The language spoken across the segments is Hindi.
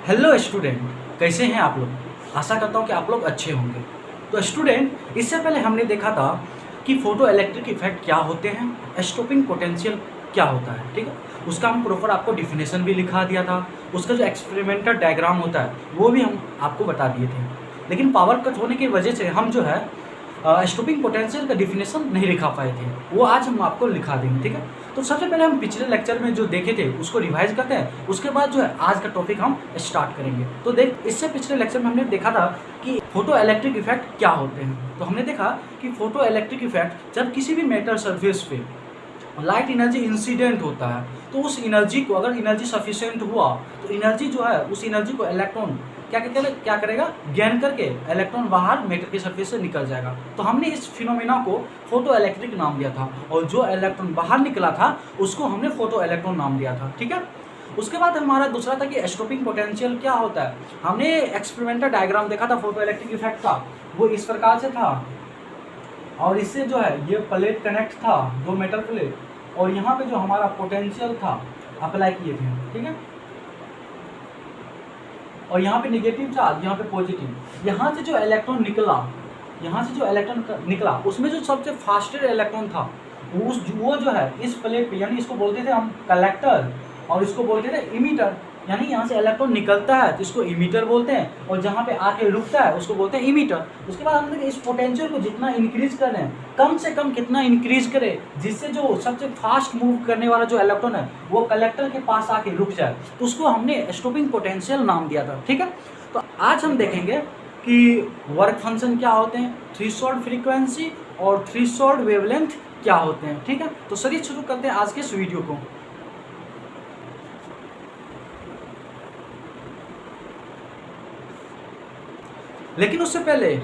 हेलो स्टूडेंट, कैसे हैं आप लोग। आशा करता हूँ कि आप लोग अच्छे होंगे। तो स्टूडेंट, इससे पहले हमने देखा था कि फोटो इलेक्ट्रिक इफेक्ट क्या होते हैं, स्टॉपिंग पोटेंशियल क्या होता है। ठीक है, उसका हम प्रॉपर आपको डिफिनेशन भी लिखा दिया था। उसका जो एक्सपेरिमेंटल डायग्राम होता है वो भी हम आपको बता दिए थे। लेकिन पावर कट होने की वजह से हम जो है स्टॉपिंग पोटेंशियल का डिफिनेशन नहीं लिखा पाए थे, वो आज हम आपको लिखा देंगे। ठीक है, तो सबसे पहले हम पिछले लेक्चर में जो देखे थे उसको रिवाइज करते हैं, उसके बाद जो है आज का टॉपिक हम स्टार्ट करेंगे। तो देख, इससे पिछले लेक्चर में हमने देखा था कि फोटो इलेक्ट्रिक इफेक्ट क्या होते हैं। तो हमने देखा कि फोटो इलेक्ट्रिक इफेक्ट जब किसी भी मेटल सरफेस पे लाइट एनर्जी इंसिडेंट होता है तो उस एनर्जी को, अगर एनर्जी सफिशिएंट हुआ तो एनर्जी जो है उस एनर्जी को इलेक्ट्रॉन क्या करेगा, गेन करके इलेक्ट्रॉन बाहर मेटल की सरफेस से निकल जाएगा। तो हमने इस फिनोमेना को फोटो इलेक्ट्रिक नाम दिया था, और जो इलेक्ट्रॉन बाहर निकला था उसको हमने फोटो इलेक्ट्रॉन नाम दिया था। ठीक है, उसके बाद हमारा दूसरा था कि स्टॉपिंग पोटेंशियल क्या होता है। हमने एक्सपेरिमेंटल डायग्राम देखा था फोटो इलेक्ट्रिक इफेक्ट का, वो इस प्रकार से था, और इससे जो है ये प्लेट कनेक्ट था, दो मेटल प्लेट, और यहाँ पे जो हमारा पोटेंशियल था अप्लाई किए थे। ठीक है, और यहाँ पे निगेटिव चार्ज, यहाँ पे पॉजिटिव। यहाँ से जो इलेक्ट्रॉन निकला, उसमें जो सबसे फास्टर इलेक्ट्रॉन था वो जो है इस प्लेट पे, यानी इसको बोलते थे हम कलेक्टर और इसको बोलते थे इमीटर। यानी यहाँ से इलेक्ट्रॉन निकलता है तो इसको इमीटर बोलते हैं, और जहाँ पे आके रुकता है उसको बोलते हैं इमीटर। उसके बाद हम इस पोटेंशियल को जितना इंक्रीज कर रहे हैं, कम से कम कितना इंक्रीज करें जिससे जो सबसे फास्ट मूव करने वाला जो इलेक्ट्रॉन है वो कलेक्टर के पास आके रुक जाए, तो उसको हमने स्टॉपिंग पोटेंशियल नाम दिया था। ठीक है, तो आज हम देखेंगे कि वर्क फंक्शन क्या होते हैं, थ्रेशोल्ड फ्रीक्वेंसी और थ्रेशोल्ड वेवलेंथ क्या होते हैं। ठीक है, तो चलिए शुरू करते हैं आज के इस वीडियो को। लेकिन उससे पहले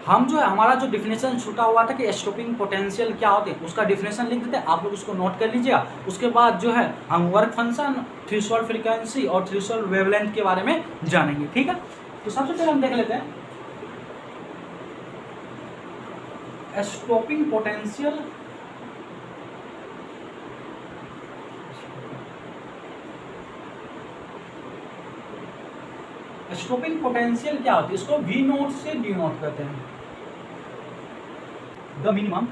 हम जो है हमारा जो डिफिनेशन छूटा हुआ था कि स्टॉपिंग पोटेंशियल क्या होते हैं, उसका डिफिनेशन लिख देते हैं, आप लोग उसको नोट कर लीजिएगा। उसके बाद जो है हम वर्क फंक्शन, थ्रेशोल्ड फ्रीक्वेंसी और थ्रेशोल्ड वेवलेंथ के बारे में जानेंगे। ठीक है, तो सबसे पहले हम देख लेते हैं स्टॉपिंग पोटेंशियल। स्टॉपिंग पोटेंशियल क्या होती है, इसको वी नोट से डी नोट करते हैं, द मिनिमम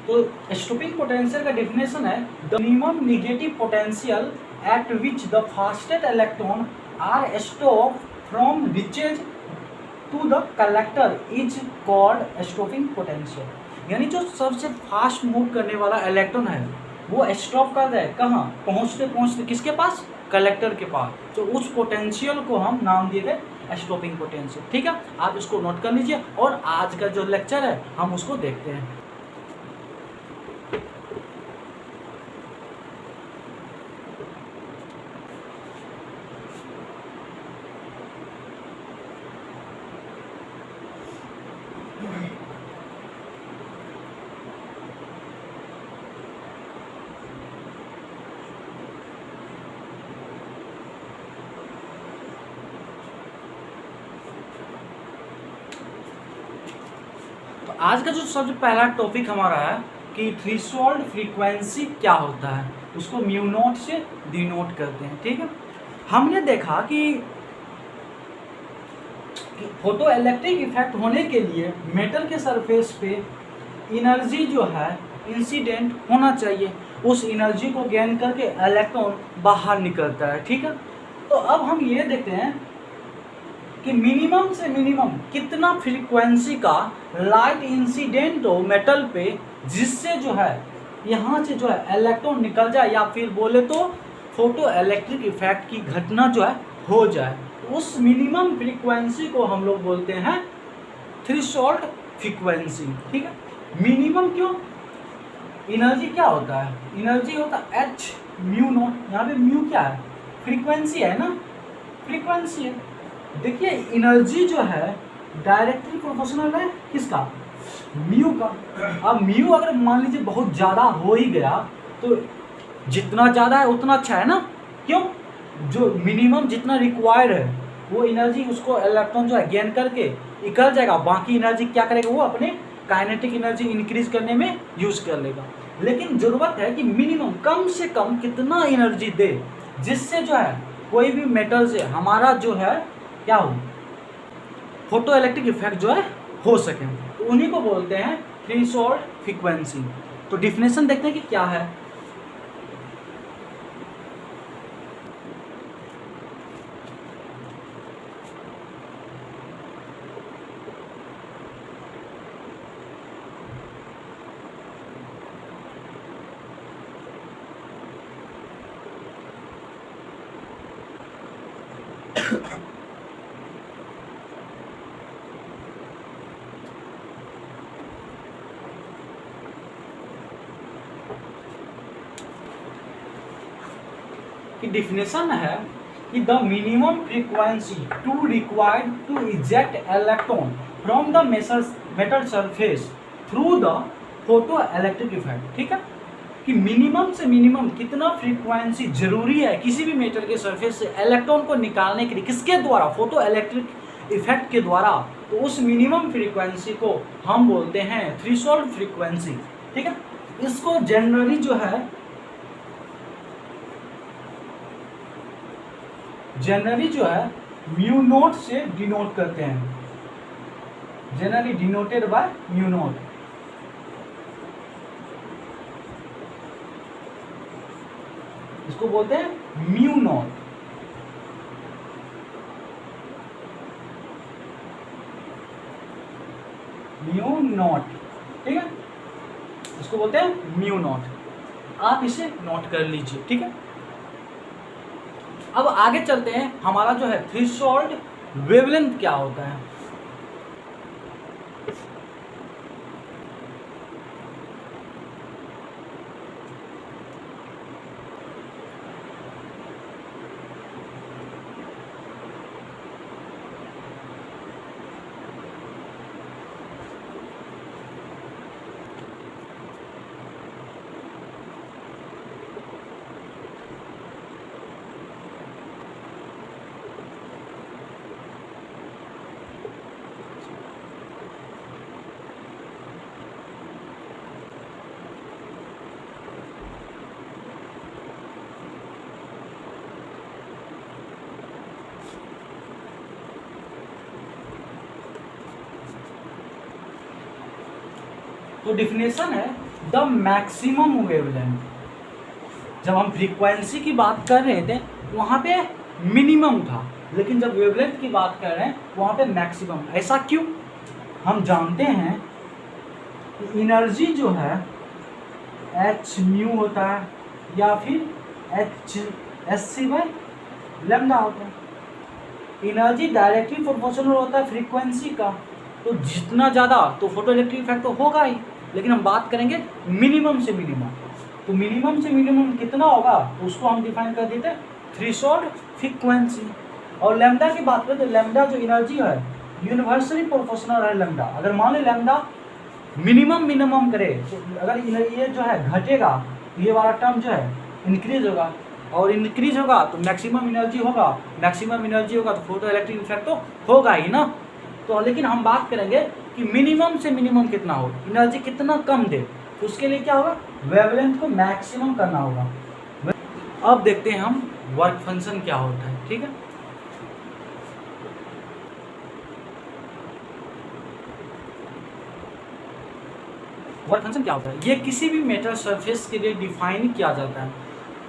तो स्टॉपिंग पोटेंशियल का डिफिनेशन है the minimum negative potential at which the fastest electron are stop from reaches to the collector is called stopping potential. यानी जो सबसे फास्ट मूव करने वाला इलेक्ट्रॉन है वो स्टॉप कर जाए, कहाँ, पहुँचते किसके पास, कलेक्टर के पास, तो उस पोटेंशियल को हम नाम दिए थे स्टॉपिंग पोटेंशियल। ठीक है, आप इसको नोट कर लीजिए, और आज का जो लेक्चर है हम उसको देखते हैं। आज का जो सबसे पहला टॉपिक हमारा है कि थ्रेशोल्ड फ्रीक्वेंसी क्या होता है, उसको म्यू नोट से डिनोट करते हैं। ठीक है, हमने देखा कि फोटो इलेक्ट्रिक इफेक्ट होने के लिए मेटल के सरफेस पे एनर्जी जो है इंसिडेंट होना चाहिए, उस एनर्जी को गेन करके इलेक्ट्रॉन बाहर निकलता है। ठीक है, तो अब हम ये देखते हैं कि मिनिमम से मिनिमम कितना फ्रीक्वेंसी का लाइट इंसिडेंट हो मेटल पे, जिससे जो है यहाँ से जो है इलेक्ट्रॉन निकल जाए, या फिर बोले तो फोटो इलेक्ट्रिक इफेक्ट की घटना जो है हो जाए। उस मिनिमम फ्रीक्वेंसी को हम लोग बोलते हैं थ्रेशोल्ड फ्रीक्वेंसी। ठीक है, मिनिमम क्यों, एनर्जी क्या होता है, एनर्जी होता है H म्यू नॉट, यहाँ पे म्यू क्या है, फ्रीक्वेंसी है ना, फ्रीक्वेंसी है। देखिए एनर्जी जो है डायरेक्टली प्रोपोर्शनल है किसका, म्यू का। अब म्यू अगर मान लीजिए बहुत ज़्यादा हो ही गया तो जितना ज़्यादा है उतना अच्छा है ना, क्यों, जो मिनिमम जितना रिक्वायर्ड है वो एनर्जी उसको इलेक्ट्रॉन जो है गेन करके निकल जाएगा, बाकी एनर्जी क्या करेगा वो अपने काइनेटिक एनर्जी इंक्रीज करने में यूज कर लेगा। लेकिन ज़रूरत है कि मिनिमम कम से कम कितना एनर्जी दे जिससे जो है कोई भी मेटल से हमारा जो है क्या हो, फोटो इलेक्ट्रिक इफेक्ट जो है हो सके, तो उन्हीं को बोलते हैं थ्रेशोल्ड फ्रीक्वेंसी। तो डिफिनेशन देखते हैं कि क्या है। कि डिफिनेशन है कि the minimum frequency to required to eject electron from the metal surface through the photo electric effect. ठीक है, कि मिनिमम से मिनिमम कितना फ्रीक्वेंसी जरूरी है किसी भी मेटल के सरफेस से इलेक्ट्रॉन को निकालने के लिए, किसके द्वारा, फोटो इलेक्ट्रिक इफेक्ट के द्वारा। तो उस मिनिमम फ्रीक्वेंसी को हम बोलते हैं थ्रेशोल्ड फ्रीक्वेंसी। ठीक है, इसको जनरली जो है म्यू नोट से डिनोट करते हैं, generally denoted by mu naught. इसको बोलते हैं म्यू नोट। म्यू नोट, ठीक है, इसको बोलते हैं म्यू नोट। आप इसे नोट कर लीजिए। ठीक है, अब आगे चलते हैं, हमारा जो है थ्रेशोल्ड वेवलेंथ क्या होता है। तो डिफिनेशन है द मैक्सिमम वेवलेंथ। जब हम फ्रीक्वेंसी की बात कर रहे थे वहाँ पे मिनिमम था, लेकिन जब वेवलेंथ की बात कर रहे हैं वहाँ पे मैक्सिमम। ऐसा क्यों, हम जानते हैं कि एनर्जी जो है एच म्यू होता है या फिर H S C by lambda होता है। एनर्जी डायरेक्टली प्रोपोर्शनल होता है फ्रीक्वेंसी का, तो जितना ज़्यादा तो फोटो इलेक्ट्रिक इफेक्ट तो होगा ही, लेकिन हम बात करेंगे मिनिमम से मिनिमम। तो मिनिमम से मिनिमम कितना होगा तो उसको हम डिफाइन कर देते हैं थ्रेशोल्ड फ्रीक्वेंसी। और लैम्डा की बात करें तो लैम्डा जो एनर्जी है यूनिवर्सली प्रोपोर्शनल है लैम्डा। अगर मान लें लैम्डा मिनिमम करे तो अगर ये जो है घटेगा तो ये वाला टर्म जो है इंक्रीज होगा, और इंक्रीज होगा तो मैक्सिमम एनर्जी होगा, मैक्सिमम एनर्जी होगा तो फोटो इलेक्ट्रिक इफेक्ट तो होगा ही ना। तो लेकिन हम बात करेंगे कि मिनिमम से मिनिमम कितना हो, एनर्जी कितना कम दे, तो उसके लिए क्या होगा, वेवलेंथ को मैक्सिमम करना होगा। अब देखते हैं हम वर्क फंक्शन क्या होता है। ठीक है, वर्क फंक्शन क्या होता है, ये किसी भी मेटल सरफेस के लिए डिफाइन किया जाता है।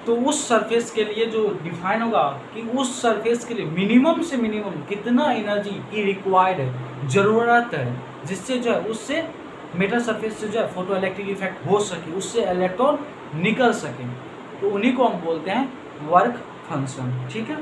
तो उस सरफेस के लिए जो डिफाइन होगा कि उस सरफेस के लिए मिनिमम से मिनिमम कितना एनर्जी की रिक्वायर्ड है, ज़रूरत है, जिससे जो है उससे मेटल सरफेस से जो है फोटो इलेक्ट्रिक इफेक्ट हो सके, उससे इलेक्ट्रॉन निकल सके, तो उन्हीं को हम बोलते हैं वर्क फंक्शन। ठीक है,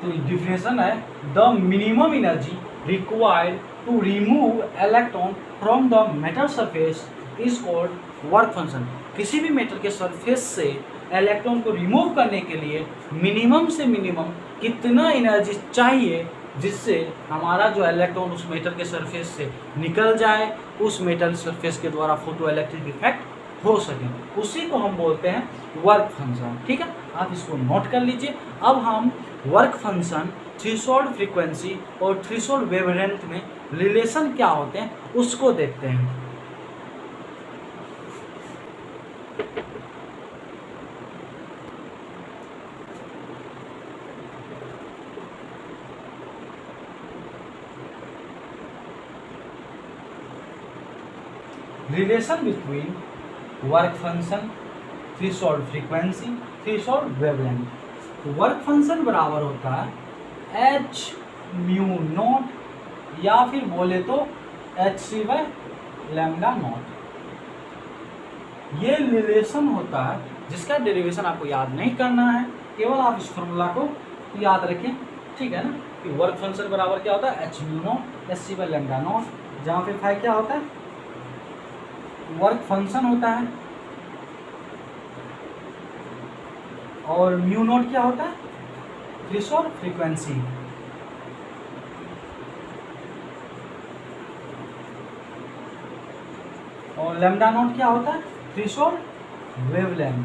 तो डिफिनेशन है the minimum energy required to remove electron from the metal surface is called work function. किसी भी मेटल के सरफेस से इलेक्ट्रॉन को रिमूव करने के लिए मिनिमम से मिनिमम कितना एनर्जी चाहिए जिससे हमारा जो इलेक्ट्रॉन उस मेटल के सरफेस से निकल जाए, उस मेटल सरफेस के द्वारा फोटो इलेक्ट्रिक इफेक्ट हो सके, उसी को हम बोलते हैं वर्क फंक्शन। ठीक है, आप इसको नोट कर लीजिए। अब हम वर्क फंक्शन, थ्रेशोल्ड फ्रीक्वेंसी और थ्रेशोल्ड वेवलेंथ में रिलेशन क्या होते हैं उसको देखते हैं। Relation between work function, threshold frequency, threshold wavelength. Work function बराबर होता है एच म्यू नॉट या फिर बोले तो H C by lambda naught. ये रिलेशन होता है जिसका डेरिवेशन आपको याद नहीं करना है, केवल आप इस फॉर्मूला को याद रखें। ठीक है ना, कि वर्क फंक्शन बराबर क्या होता है H mu naught H C by lambda naught, जहाँ पे फाई क्या होता है वर्क फंक्शन होता है और म्यू नॉट क्या होता है थ्रेशोल्ड फ्रीक्वेंसी। और लैम्डा नॉट क्या होता है थ्रेशोल्ड वेवलेंथ।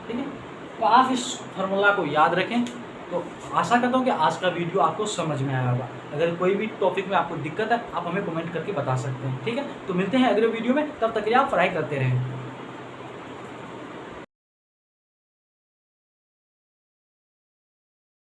ठीक है, तो आप इस फॉर्मूला को याद रखें। तो आशा करता हूँ कि आज का वीडियो आपको समझ में आया होगा। अगर कोई भी टॉपिक में आपको दिक्कत है आप हमें कमेंट करके बता सकते हैं। ठीक है, तो मिलते हैं अगले वीडियो में, तब तक के लिए आप पढ़ाई करते रहें।